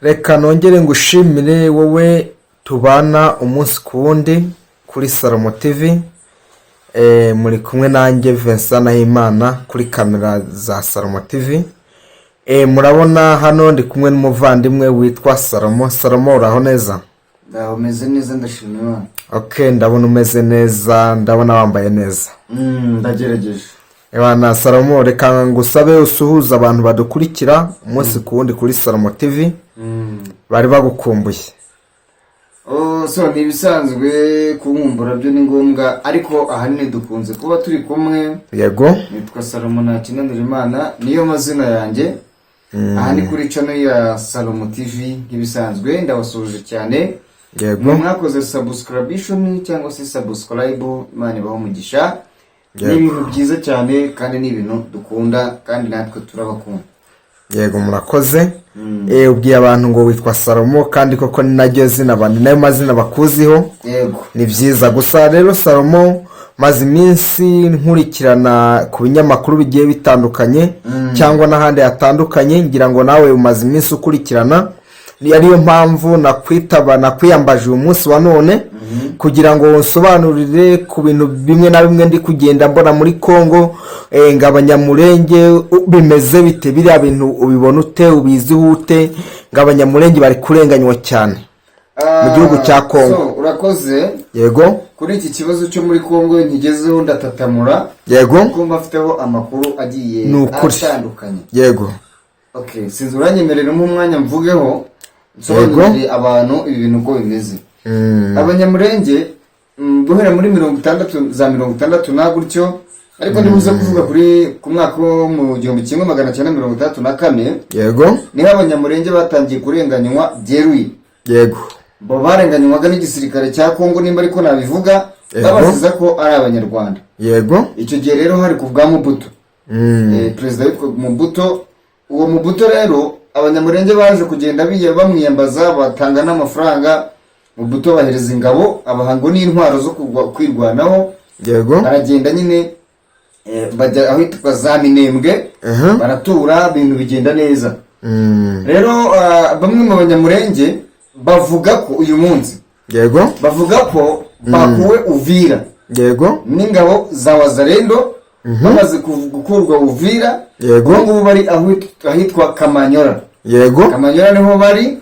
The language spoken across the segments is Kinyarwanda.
reka nongere ngushimire wowe tubana umunsi ku wundi kuri Salomo TV. Muri kumwe nanjye Vincent Nahimana kuri kamera za Salomo TV. Murabona hano ndi kumwe n'umuvandimwe witwa Salomo. Salomo, uraho neza? Ndaho meze neza, ndashimira. Okay, ndabona umeze neza, ndabona wambaye neza. Ndagerageje. Ebana Salomo, reka ngusabe usuhuza abantu badukurikira umunsi ku wundi kuri Salomo TV. Bari bagukumbuye. So nibisanzwe kunkumbura byo ni ngombwa, ariko ahanini dukunze kuba turi kumwe. Yego. Nitwa Salomo Ntakinanirimana, niyo mazina yanjye. Aha ni kuri channel ya Salomo TV nk'ibisanzwe, ndabasuje cyane. Yego. Mwakoze subscription cyangwa se subscribe, Imana ibaho umugisha. Ni ibintu byiza cyane kandi ni ibintu dukunda kandi natwe turabakunda. Yego, murakoze. Ubwiye abantu ngo witwa Salomo kandi koko ni naryo zina abandi nayo mazina bakuziho. Yego. Ni byiza gusa rero Salomo, maze iminsi nkurikirana ku binyamakuru bigiye bitandukanye cyangwa n'ahandi hatandukanye, ngira ngo nawe umaze iminsi ukurikirana. Ariyo mpamvu nakwiyambaje uyu munsi wa none kugira ngo nsobanurire ku bintu bimwe na bimwe ndi kugenda mbona muri Kongo. Ngabanyamurenge bimeze bite, biriya bintu ubibona ute, ubiziho ute? Ngabanyamurenge bari kurenganywa cyane mu gihugu cya Kongo. So urakoze. Yego. Kuri iki kibazo cyo muri Kongo ntigezeho ndatatamura. Yego. Kuko mbafiteho amakuru agiye atandukanye. Yego. Okay, sinzi uranyemerera umwanya mvugeho nsobanurire abantu ibintu uko bimeze. Abanyamurenge guhera muri 60 na gutyo, ariko ndibuze kuvuga kuri ku mwaka wo mu 1934. Yego. Ni abanyamurenge batangiye kurenganywa byeruye. Yego. Bo barenganywaga n'igisirikare cya Kongo, nimba ariko nabivuga, babaziza ko ari abanyarwanda. Yego. Icyo gihe rero hari ku bwa Mobutu. President witwa Mobutu. Uwo Mobutu rero abanyamurenge baje kugenda bamwiyambaza, batanga n'amafaranga. Mobutu bahereza ingabo, abahango n'intwaro zo kwirwanaho. Yego. Baragenda nyine bajya aho hitwa za Minembwe, baratura, ibintu bigenda neza. Rero bamwe mu banyamurenge bavuga ko uyu munsi, yego, bavuga ko bakuwe Uvira. Yego. N'ingabo za Wazalendo bamaze gukurwa Uvira. Yego. Ngo bari ahitwa Kamanyora. Yego. Kamanyora niho bari.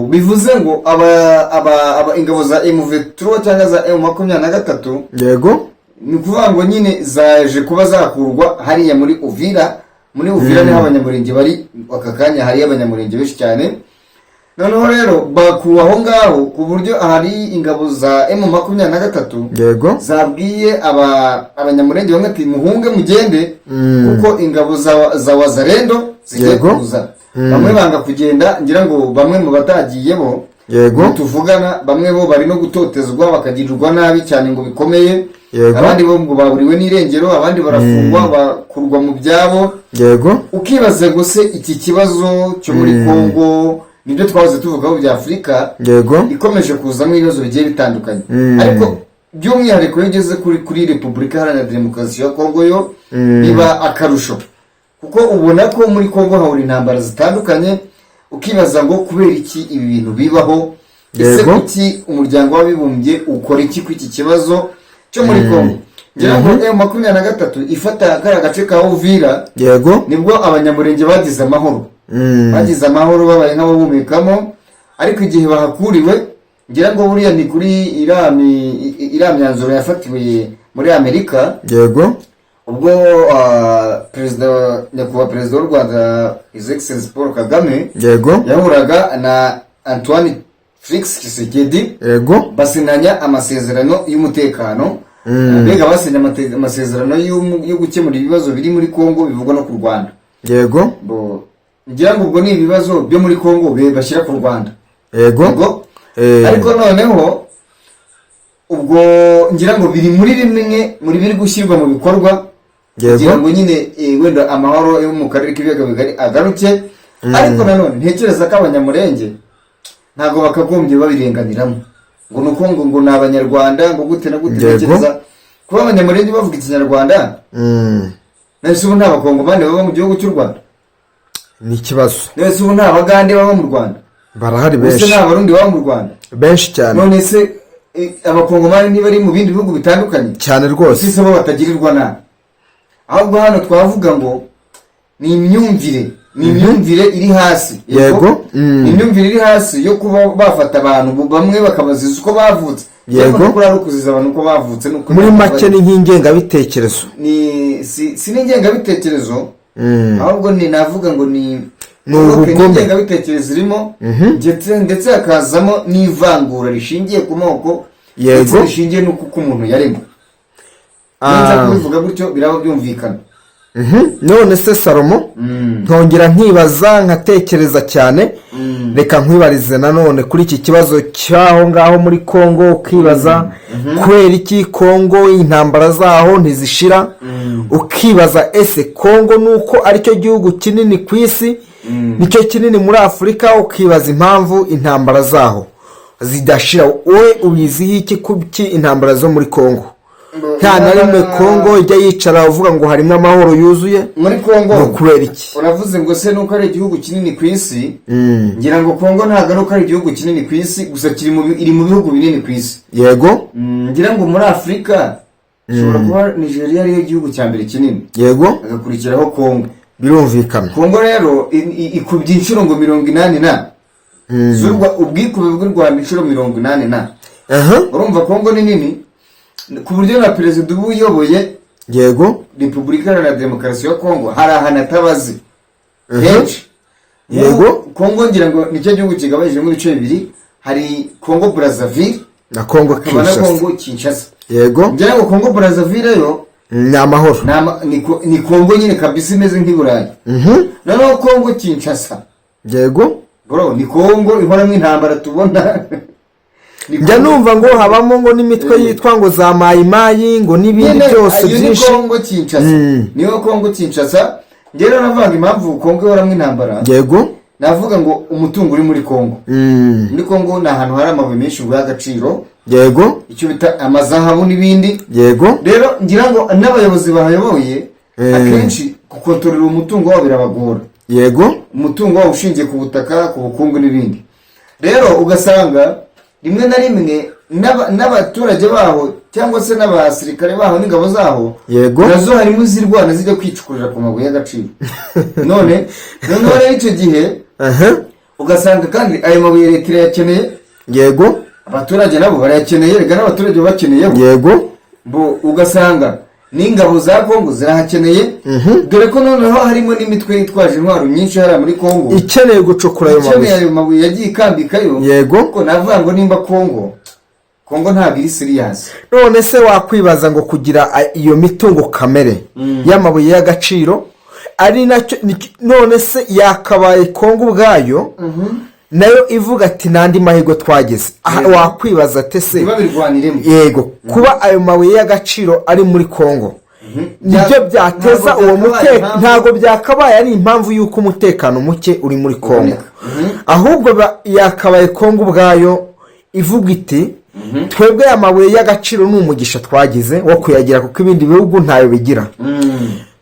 Bivuze ngo aba ingabo za M23 cyangwa za M23. Yego. Ni kuvuga ngo nyine zaje kuba zakurwa hariya muri Uvira. Muri Uvira niho abanyamurenge bari akakanya, hari abanyamurenge benshi cyane. Noneho rero bakuwe aho ngaho ku buryo hari ingabo za M23. Yego. Zabwiye abanyamurenge bamwe ati muhunge mugende, kuko ingabo za Wazalendo zigiye kuza. Bamwe banga kugenda, ngira ngo bamwe mu batagiye bo, yego, tuvugana, bamwe bo bari no gutotezwa bakagirirwa nabi cyane ngo bikomeye. Yego. Abandi bo ngo baburiwe n'irengero, abandi barafungwa, bakurwa mu byabo. Yego. Ukibaze ngo se iki kibazo cyo muri Kongo nibyo twahoze tuvugaho bya Afurika, yego, ikomeje kuzamo ibibazo bigiye bitandukanye. Ariko by'umwihariko yageze kuri Repubulika Iharanira Demokarasi ya Kongo yo biba akarusho, kuko ubona ko muri Kongo hahora intambara zitandukanye. Ukibaza ngo kubera iki ibi bintu bibaho, ese kuki umuryango w'abibumbye ukora iki ku iki kibazo cyo muri Kongo? Ngira ngo M23 ifata kara gace ka Uvira. Yego. Nibwo abanyamurenge bagize amahoro. Bagize amahoro, babaye nk'abahumekamo. Ariko igihe bahakuriwe, ngira ngo buriya ni kuri iriya myanzuro yafatiwe muri Amerika. Yego. Ubwo nyakubahwa perezida w'u Rwanda His Excellency Paul Kagame, yego, yahuraga na Antoine Felix Tshisekedi. Yego. Basinyanya amasezerano y'umutekano. Mbega basinya amasezerano yo gukemura ibibazo biri muri Kongo bivugwa no ku Rwanda. Yego. Ngira ngo ubwo ni ibibazo byo muri Kongo bashyira ku Rwanda. Yego. Ariko noneho ubwo ngira ngo biri muri bimwe muri biri gushyirwa mu bikorwa. Ngira ngo nyine wenda amahoro yo mu karere k'ibiyaga bigari agaruke. Ariko nanone ntekereza ko abanyamurenge ntago bakagombye babirenganiramo ngo nuko ngo n'abanyarwanda ngo gute na gute. Ntekereza kuba abanyamurenge bavuga ikinyarwanda, nese ubu nta bakongomani baba mu gihugu cy'u Rwanda? Ni ikibazo. Nese ubu nta bagande baba mu Rwanda? barahari ese benshi nta barundi baba mu Rwanda benshi cyane none se abakongomani niba ari mu bindi bihugu bitandukanye cyane rwose ese bo batagirirwa nabi ahubwo hano twavuga ngo ni imyumvire iri hasi yego ni imyumvire iri hasi yo kuba bafata abantu bamwe bakabaziza uko bavutse yego kuri ari ukuziza abantu uko bavutse muri make ni nk'ingengabitekerezo si n'ingengabitekerezo ahubwo navuga ngo ni ubugome ingengabitekerezo irimo ndetse hakazamo n'ivangura rishingiye ku moko yego rishingiye n'uko umuntu yaremwe neza kubivuga gutyo biraba byumvikana none se Salomo nkongera nkibaza nkatekereza cyane reka nkwibarize nanone kuri iki kibazo cy'aho ngaho muri Congo ukibaza kubera iki Congo intambara zaho ntizishira ukibaza ese Congo nuko aricyo gihugu kinini ku isi nicyo kinini muri Afurika ukibaza impamvu intambara zaho zidashira wowe ubiziho iki kuki intambara zo muri Congo nta na rimwe Congo ijya yicara uvuga ngo harimo amahoro yuzuye muri Congo kubera iki uravuze ngo se nuko ari igihugu kinini ku isi ngira ngo Congo ntabwo ari igihugu kinini ku isi gusa iri mu bihugu binini ku isi yego ngira ngo muri Afurika ushobora kuba Nigeria ariyo gihugu cya mbere kinini yego agakurikiraho Congo birumvikana Congo rero ikubye inshuro ngo 80 ubwikube bw'u Rwanda inshuro 80 urumva Congo ni nini ku buryo na perezida ubu uyoboye yego Repubulika Iharanira Demokarasi ya Congo hari ahantu atabazi henshi yego Congo ngira ngo nicyo gihugu kigabanyije mu bice bibiri hari Congo Brazzaville na Congo Kinshasa yego ngira ngo Congo Brazzaville yo ni amahoro ni Congo nyine kabisa imeze nk'iburayi noneho Congo Kinshasa yego bro ni Congo ihoramo intambara tubona njya numva ngo habamo ngo n'imitwe yitwa ngo za mayimayi ngo n'ibindi byose byinshi niyo Congo Kinshasa ngero navanga impamvu Congo ihoramo intambara yego navuga ngo umutungo uri muri Congo muri Congo ni ahantu hari amabuye menshi y'agaciro yego icyo bita amazahabu n'ibindi yego rero ngira ngo n'abayobozi bahayoboye akenshi gukontorora umutungo wabo birabagora yego umutungo wabo ushingiye ku butaka ku bukungu n'ibindi rero ugasanga rimwe na rimwe n'abaturage baho cyangwa se n'abasirikare baho n'ingabo zaho yego nazo harimo zirwana zijya kwicukurira ku mabuye y'agaciro none rero icyo gihe ugasanga kandi ayo mabuye leta irayakeneye yego abaturage nabo barayakeneye reka n'abaturage babakeneyeho yego ugasanga n'ingabo za Congo zirahakeneye dore ko noneho harimo n'imitwe yitwaje intwaro nyinshi hariya muri Congo ikeneye gucukura ayo mabuye yagiye ikambikayo yego ko navuga ngo nimba Congo ntabwo iri serious none se wakwibaza ngo kugira iyo mitungo kamere y'amabuye y'agaciro ari nacyo none se yakabaye Congo ubwayo nayo ivuga ati nandi mahirwe twageze wakwibaza ate se yego kuba ayo mabuye y'agaciro ari muri Congo nibyo byateza uwo mutekano ntago byakabaye ari impamvu y'uko umutekano muke uri muri Congo ahubwo yakabaye Congo ubwayo ivuga iti twebwe amabuye y'agaciro ni umugisha twagize wo kuyagira kuko ibindi bihugu ntayo bigira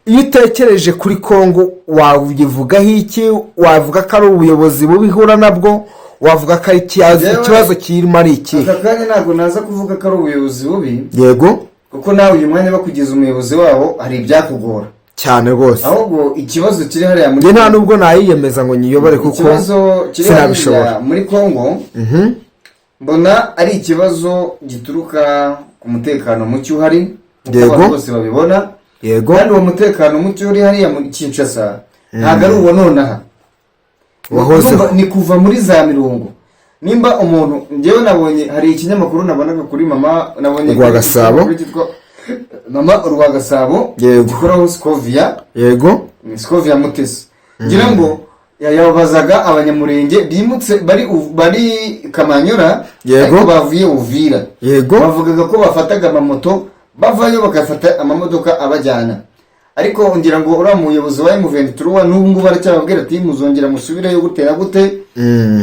iyo utekereje kuri Congo wavugaho iki wavuga ko ari ubuyobozi bubihura nabwo wavuga ko ari ikibazo kirimo ari iki aka kanya ntabwo naza kuvuga ko ari ubuyobozi bubi yego kuko nawe uyu mwanya bakugeza umuyobozi waho hari ibyakugora cyane rwose ahubwo ikibazo kiri hariya muri nta nubwo nayiyemeza ngo nyiyobore kuko sinabishobora muri Congo mbona ari ikibazo gituruka ku mutekano muke uhari kuko abantu bose babibona yego kandi uwo mutekano muke uri hariya muri Kinshasa ntabwo ari uwo nonaha ni kuva muri za mirongo nimba umuntu njyewe nabonye hari ikinyamakuru nabonaga kuri nabonye Rwagasabo mama Rwagasabo gikoraho Scovia Mutesi ngira ngo yabazaga abanyamurenge bimutse bari Kamanyora ariko bavuye Uvira bavugaga ko bafataga amamoto bavayo bagafata amamodoka abajyana ariko ngira ngo uriya muyobozi wa M23 n'ubu ngubu baracyababwira ati muzongera musubireyo gutera gute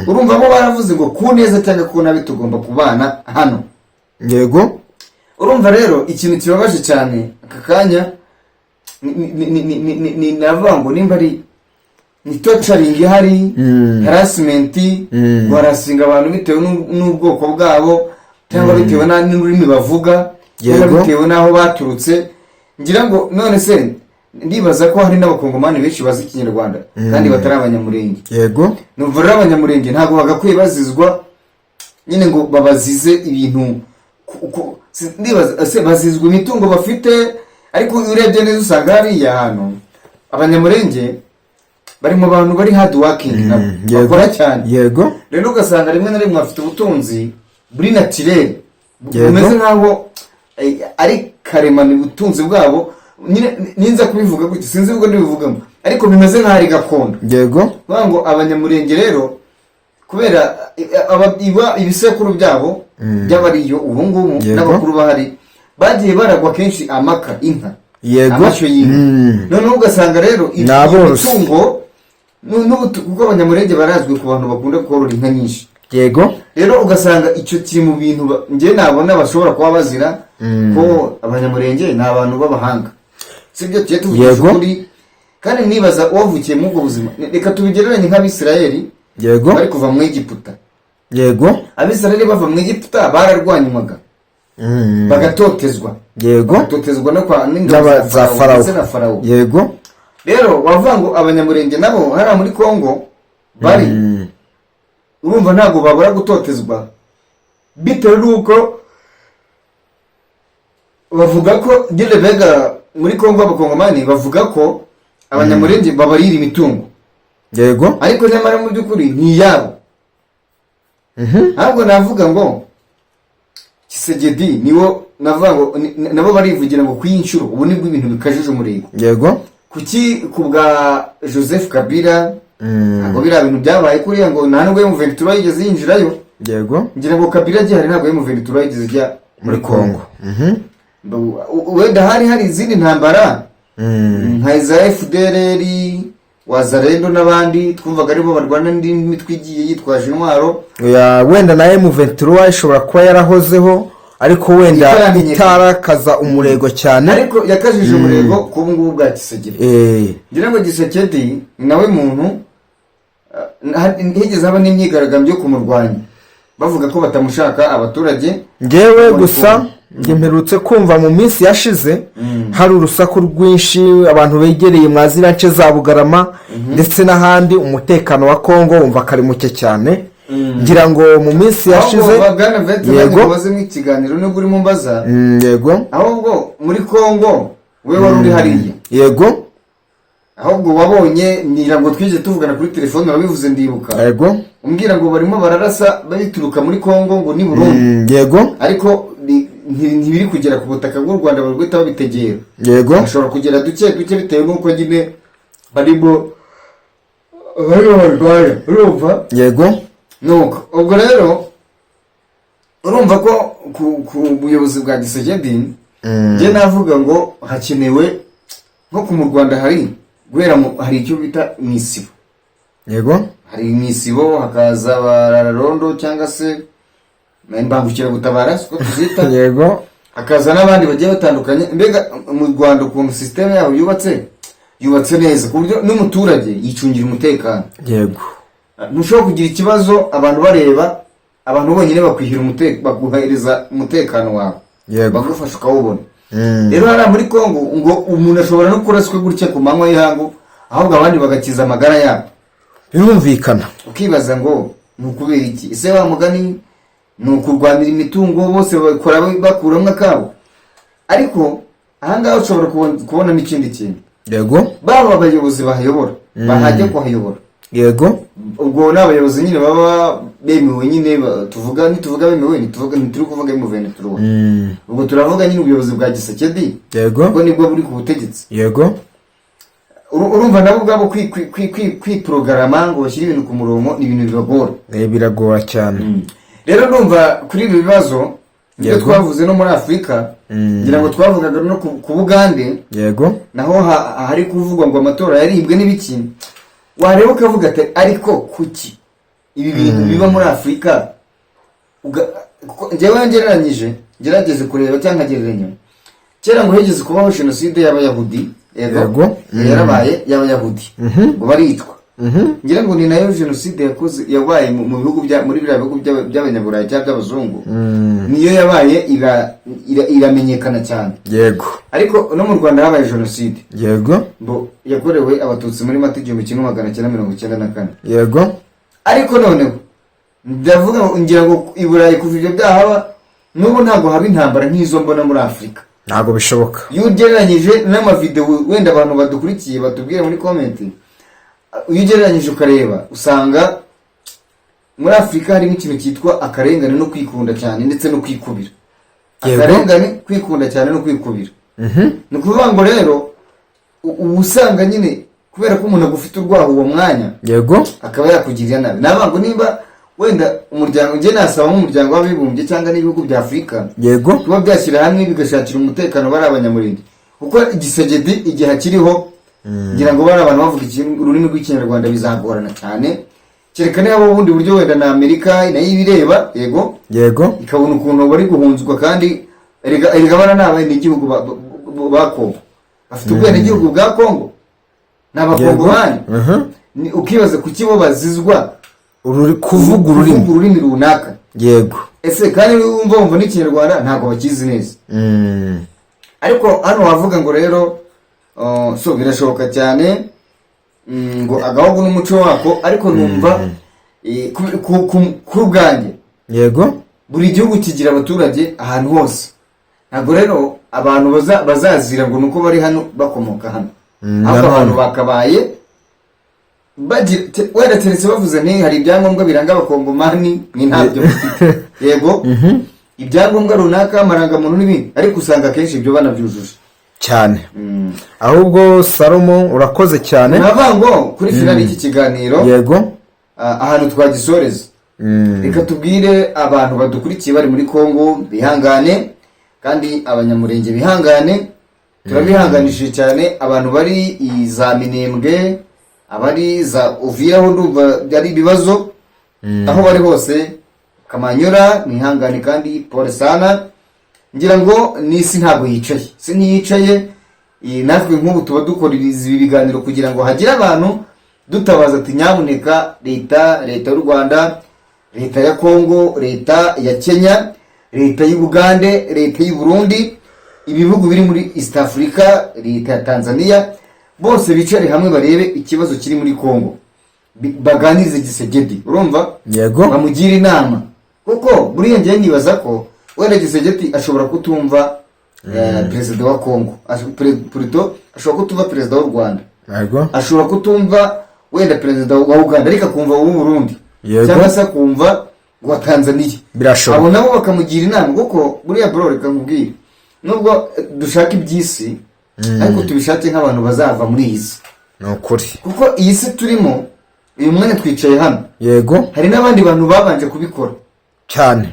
urumva bo baravuze ngo ku neza cyangwa ku nabi tugomba kubana hano yego urumva rero ikintu kibabaje cyane aka kanya ni navuga ngo nimba torturing ihari, harassment, barasinga abantu bitewe n'ubwoko bwabo cyangwa bitewe n'ururimi bavuga cyangwa bitewe n'aho baturutse. Ngira ngo none se ndibaza ko hari n'abakongomani benshi bazi Ikinyarwanda kandi batari abanyamurenge. Yego, numva rero abanyamurenge ntabwo bagakwiye bazizwa nyine ngo babazize ibintu ndibaza bazizwa imitungo bafite, ariko urebye neza usanga hariya hantu abanyamurenge bari mu bantu bari hard working bakora cyane. Yego, rero ugasanga rimwe na rimwe bafite ubutunzi buri naturel bumeze nkaho ari karemano ubutunzi bwabo. Ninza kubivuga gutya sinzi ubwo ndibivugamo, ariko bimeze nkaho ari gakondo. yego, ngo abanyamurenge rero kubera ibisekuru byabo by'abariyo ubu ngubu n'abakuru bahari bagiye baragwa kenshi amaka inka, yego, amashyo y'inka. Noneho ugasanga rero imitungo kuko abanyamurenge barazwi ku bantu bakunda korora inka nyinshi. Yego, rero ugasanga icyo kiri mu bintu njye nabona bashobora kuba bazira ko abanyamurenge ni abantu b'abahanga, sibyo tugiye tuvugisha ukuri. Kandi nibaza wavukiye muri ubwo buzima, reka tubigereranye nk'Abisirayeli. yego, bari kuva mu Egiputa. yego, Abisirayeli bava mu Egiputa bararwanywaga bagatotezwa. yego, bagatotezwa no kwa n'ingabo za Farawo. Yego, rero wavuga ngo abanyamurenge nabo hariya muri Kongo bari urumva ntabwo babura gutotezwa bitewe n'uko bavuga ko Bega muri Kongo abakongomani bavuga ko abanyamurenge babarira imitungo. yego, ariko nyamara mu by'ukuri ni iyabo. ntabwo navuga ngo Kisegedi niwo navuga ngo nabo barivugira ngo kuyinshuro ubu nibwo ibintu bikajije umurego. yego, kuki ku bwa Joseph Kabila ntabwo biriya bintu byabaye kuriya ngo nta nubwo M23 yigeze yinjirayo. yego, ngira ngo Kabila gihari ntabwo M23 yigeze ijya muri Kongo. wenda hari izindi ntambara nka za FDLR, Wazalendo n'abandi twumvaga aribo barwana n'indi mitwe igiye yitwaje intwaro. Wenda na M23 ishobora kuba yarahozeho ariko wenda itarakaza umurego cyane, ariko yakajije umurego ku ngubu bwa Kisegedi. ngira ngo Kisegedi nawe muntu higeze haba n'imyigaragambyo yo kumurwanya bavuga ko batamushaka abaturage. ngewe gusa mperutse kumva mu minsi yashize hari urusaku rwinshi, abantu begereye mwazira nce za Bugarama ndetse n'ahandi, umutekano wa Kongo wumva kari muke cyane. ngira ngo mu minsi yashize yego baze mu kiganiro no guri mu mbaza. yego, ahubwo muri Kongo we wari uri hariya. yego, ahubwo wabonye ngira ngo twije tuvugana kuri telefone wabivuze ndibuka. yego, umbwira ngo barimo bararasa babituruka muri Kongo ngo ni Burundi. yego, ariko ntibiri kugera ku butaka bw'u Rwanda barwita babitegera. yego, ashobora kugera duke bitewe n'uko nyine barimo barwaye urumva. yego, nuko ubwo rero urumva ko ku buyobozi bwa Kisegedi njye navuga ngo hakenewe nko mu Rwanda hari icyo bita mwisibo. yego, hari mwisibo hakaza bararondo cyangwa se imbangukira gutabara siko tuzita. yego, hakaza n'abandi bagiye batandukanye. mbega mu Rwanda ukuntu system yabo yubatse neza ku buryo n'umuturage yicungira umutekano. yego, ntushobora kugira ikibazo abantu bareba, abantu bonyine bakwihira baguhereza umutekano wawe, bagufasha ukawubona. rero hariya muri Kongo ngo umuntu ashobora no kuraswa gutya ku manywa y'ihangu, ahubwo abandi bagakiza amagara yabo. birumvikana. ukibaza ngo ni ukubera iki? ese wa mugani ni ukurwanira imitungo, bose bakora bakuramo akabo. ariko ahangaha ushobora kubona n'ikindi kintu. yego, baba abayobozi bahayobora bahajya kuhayobora. yego, ubwo ni abayobozi nyine baba bemewe, nyine nituvuga bemewe ntituri kuvuga M23. ubwo turavuga nyine ubuyobozi bwa Kisegedi. yego, ubwo nibwo buri ku butegetsi. yego, urumva nabo ubwabo kwiprogarama ngo bashyire ibintu ku murongo ni ibintu bibagora. biragora cyane. rero numva kuri ibi bibazo ibyo twavuze no muri Afurika, ngira ngo twavugaga no ku Bugande. yego, naho hari kuvugwa ngo amatora yaribwe n'ibiki. wareba ukavuga ati ariko kuki ibi bintu biba muri Afurika? njyewe ngerageze kureba cyangwa nkagereranya. kera ngo hegeze kubaho jenoside y'Abayahudi. yego, yarabaye y'Abayahudi ngo baricwa ngira ngo ni nayo jenoside yakoze yabaye mu bihugu muri biriya bihugu by'abanyaburayi cyangwa by'abazungu, niyo yabaye iramenyekana cyane. Yego. Ariko no mu Rwanda habaye jenoside. Yego. Yakorewe abatutsi muri Mata 1994. Yego. Ariko noneho ndavuga ngira ngo i Burayi kuva ibyo byahaba n'ubu ntabwo haba intambara nk'izo mbona muri Afurika. Ntabwo bishoboka. Iyo ugereranyije n'amavideo wenda abantu badukurikiye batubwire muri comment, iyo ugereranyije ukareba usanga muri Afurika harimo ikintu cyitwa akarengane no kwikunda cyane ndetse no kwikubira. Akarengane, kwikunda cyane no kwikubira. Ni ukuvuga ngo rero usanga nyine kubera ko umuntu agufite urwaho uwo mwanya, yego, akaba yakugirira nabi. Nabango nimba wenda umuryango nge nasaba nk'umuryango w'abibumbye cyangwa n'ibihugu bya Afurika, yego, kuba byashyira hamwe bigashakira umutekano bari abanyamurenge, kuko igisegedi igihe kiriho ngira ngo bari abantu bavuga ururimi rw'ikinyarwanda bizagorana cyane, kereka niba ubundi buryo wenda na Amerika nayo ibireba, yego, yego, ikabona ukuntu bari guhunzwa kandi erega bana n'abene igihugu ba Kongo afite ubwene igihugu bwa Kongo n'abakongomani. Ukibaza kuki bo bazizwa kuvuga ururimi runaka. Yego. Ese kandi wumva n'ikinyarwanda ntabwo bakizi neza. Ariko hano wavuga ngo rero so birashoboka cyane ngo agahugu n'umuco wako, ariko numva ku bwanjye, yego, buri gihugu kigira abaturage ahantu hose. Ntabwo rero abantu bazazira ngo nuko bari hano bakomoka hano, ahubwo abantu bakabaye wenda teretse bavuze nti hari ibyangombwa biranga abakongomani ni ntabyo bafite. Yego, ibyangombwa runaka, amarangamuntu n'ibindi, ariko usanga kenshi ibyo banabyujuje cyane. Ahubwo Salomo urakoze cyane. Navango kuri finali y'iki kiganiro, yego, ahantu twagisoreza, reka tubwire abantu badukurikiye bari muri Kongo bihangane, kandi abanyamurenge bihangane. Turabihanganishije cyane abantu bari za Minembwe, abari za Uvira aho ndumva byari ibibazo, aho bari hose Kamanyura nihangane kandi pole sana. Ngira ngo n'isi ntabwo yicaye, si ntiyicaye. Natwe nk'ubu tuba dukora ibi biganiro kugira ngo hagire abantu dutabaza ati nyamuneka leta y'u Rwanda, leta ya Kongo, leta ya Kenya, leta y'u Bugande, leta y'u Burundi, ibihugu biri muri East Africa, leta ya Tanzania, bose bicare hamwe barebe ikibazo kiri muri Kongo, baganirize Gisegedi, urumva, yego, bamugira inama, kuko buriya ngiye nibaza ko wenda Gisegedi ashobora kutumva perezida wa Kongo, ashobora kutumva perezida w'u Rwanda, yego, ashobora kutumva wenda perezida wa Uganda, ariko akumva uw'u Burundi, cyangwa se akumva wa Tanzania. Abo nabo bakamugira inama, kuko buriya bro reka nkubwire, nubwo dushaka iby'isi, ariko tubishake nk'abantu bazava muri iyi si. Ni ukuri, kuko iyi si turimo uyu mwanya twicaye hano, yego, hari n'abandi bantu babanje kubikora cyane,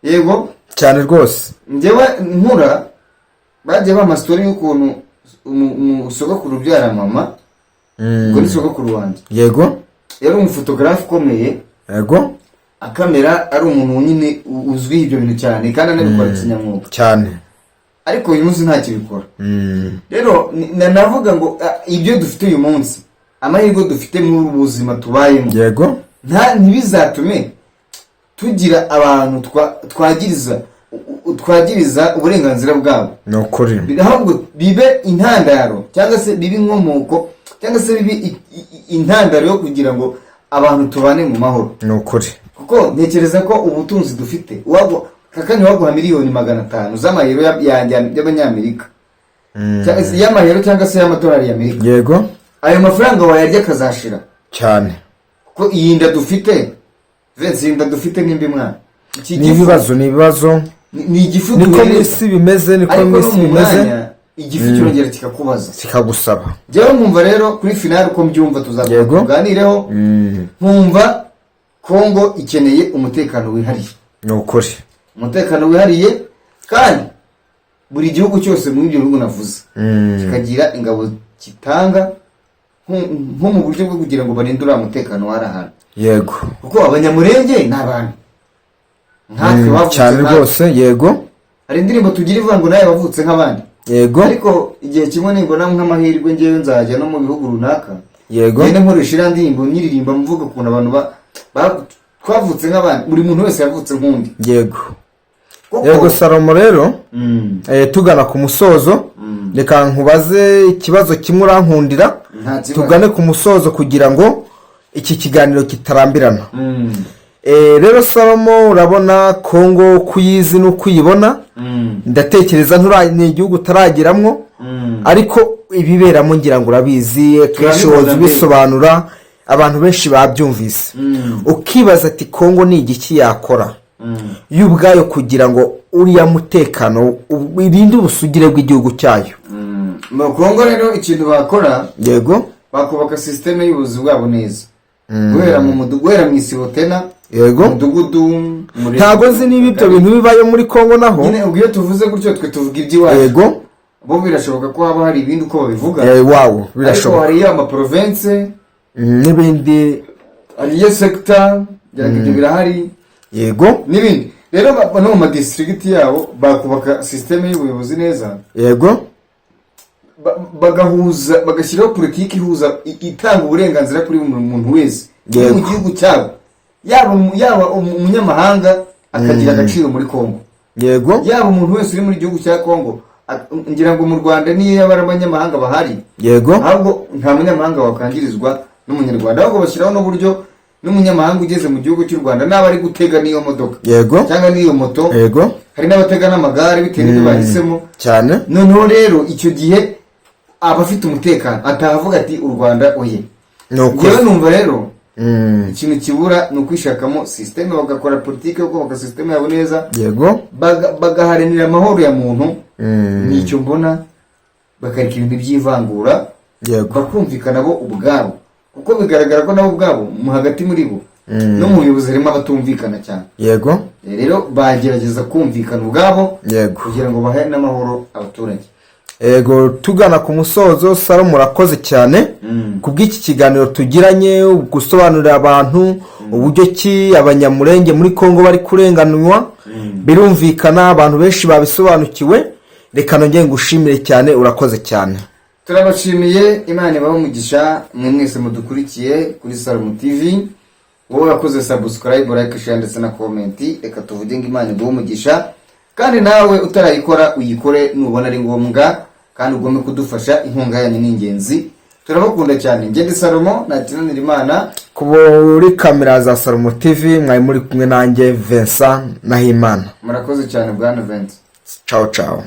yego cyane rwose. Njyewe nkura bagiye bamastori y'ukuntu umusogokuru ubyara mama, ngo ni sogokuru wanjye, yego, yari umufotogarafe ukomeye, yego, akamera ari umuntu nyine uzwi ibyo bintu cyane kandi anabikora kinyamwuga cyane, ariko uyu munsi nta kibikora. Rero navuga ngo ibyo dufite uyu munsi, amahirwe dufite mu buzima tubayemo, yego, ntibizatume tugira abantu twagiriza uburenganzira bwabo. Ni ukuri, ahubwo bibe intandaro cyangwa se bibe inkomoko cyangwa se bibe intandaro yo kugira ngo abantu tubane mu mahoro. Ni ukuri, kuko ntekereza ko ubutunzi dufite kakanya waguha miliyoni 500 z'amayero y'abanyamerika, y'amayero cyangwa se y'amadolari y'Amerika, yego, ayo mafaranga wayarya akazashira cyane, kuko iyi nda dufite nimba mwana ni ibibazo ni igifu, niko mwisi bimeze, niko mwisi bimeze, igifu cyongera kikakubaza kikagusaba. Jewe nkumva rero kuri finale uko mbyumva tuzaganireho, nkumva Kongo ikeneye umutekano wihariye. Ni ukuri, umutekano wihariye, kandi buri gihugu cyose muri ibyo bihugu navuze kikagira ingabo kitanga nko mu buryo bwo kugira ngo barindure umutekano w'arahantu. Yego, kuko abanyamurenge ni abantu nkatwe bavutse cyane rwose, yego, hari indirimbo tugira ivuga ngo nawe bavutse nk'abandi, yego, ariko igihe kimwe nibona nk'amahirwe ngewe nzajya no mu bihugu runaka Yego. ngende nkoresha iriya ndirimbo nyiririmba mvuga ukuntu abantu twavutse nk'abandi, buri muntu wese yavutse nk'undi. Yego. Yego Salomo rero tugana ku musozo, reka nkubaze ikibazo kimwe urankundira tugane ku musozo kugira ngo iki kiganiro kitarambirana. Rero Salomo, urabona Kongo kuyizi no kuyibona, ndatekereza ni igihugu utaragiramwo, ariko ibiberamo ngira ngo urabizi, kenshi woza bisobanura, abantu benshi babyumvise. Ukibaza ati Kongo ni igiki yakora y'ubwayo kugira ngo uriya mutekano irinde ubusugire bw'igihugu cyayo? Mu Kongo rero ikintu bakora, yego, bakubaka systeme y'ubuzi bwabo neza, guhera mu isibotena, yego, umudugudu. Ntago nzi niba ibyo bintu bibayo muri Kongo naho. Nyine ubwo tuvuze gutyo twe tuvuga iby'iwacu. Yego. Bo birashoboka ko haba hari ibindi uko babivuga. Wow, birashoboka. Ariko hari ama province n'ibindi, hari sector byagije birahari. Yego. N'ibindi. Rero no mu district yabo bakubaka systeme y'ubuyobozi neza. Yego. Bagahuza, bagashyiraho politiki ihuza, itanga uburenganzira kuri umuntu wese mu gihugu cyabo, yaba umunyamahanga akagira agaciro muri Kongo. Yego. Yaba umuntu wese uri muri gihugu cya Kongo, ngira ngo mu Rwanda niyo yaba abanyamahanga bahari. Yego. Ahubwo nta munyamahanga wakangirizwa n'umunyarwanda, ahubwo bashyiraho n'uburyo n'umunyamahanga ugeze mu gihugu cy'u Rwanda naba ari gutega n'iyo modoka. Yego. Cyangwa n'iyo moto. Yego. Hari n'abatega n'amagare bitewe n'ibyo bahisemo cyane. Noneho rero icyo gihe abafite umutekano atavuga ati u Rwanda oye. Ngewe numva rero ikintu kibura ni ukwishakamo systeme, bagakora politiki yo kubaka systeme yabo neza. Yego. Bagaharanira amahoro ya muntu. Nicyo mbona, bakareka ibintu by'ivangura. Yego. Bakumvikana bo ubwabo, kuko bigaragara ko nabo ubwabo mu hagati muri bo no mu buyobozi harimo abatumvikana cyane. Yego. Rero bagerageza kumvikana ubwabo. Yego. kugira ngo bahe n'amahoro abaturage. Ego, tugana ku musozo, Salomo murakoze cyane kubw'iki kiganiro tugiranye, gusobanurira abantu uburyo ki abanyamurenge muri Kongo bari kurenganwa. Birumvikana abantu benshi babisobanukiwe. Reka nongeye ngushimire cyane, urakoze cyane. Turabashimiye, Imana ibahe umugisha mwe mwese mudukurikiye kuri Salomo TV. Wowe wakoze subscribe, like, share ndetse na comment. Reka tuvuge ngo Imana ibahe umugisha, kandi nawe utarayikora uyikore nubona ari ngombwa, kandi ugomba kudufasha. Inkunga yanyu ni ingenzi. Turabakunda cyane. Ngende Salomo natinanira Imana kuri kamera za Salomo TV. Mwari muri kumwe nanjye Vincent Nahimana. Murakoze cyane bwana Vincent. Ciao ciao.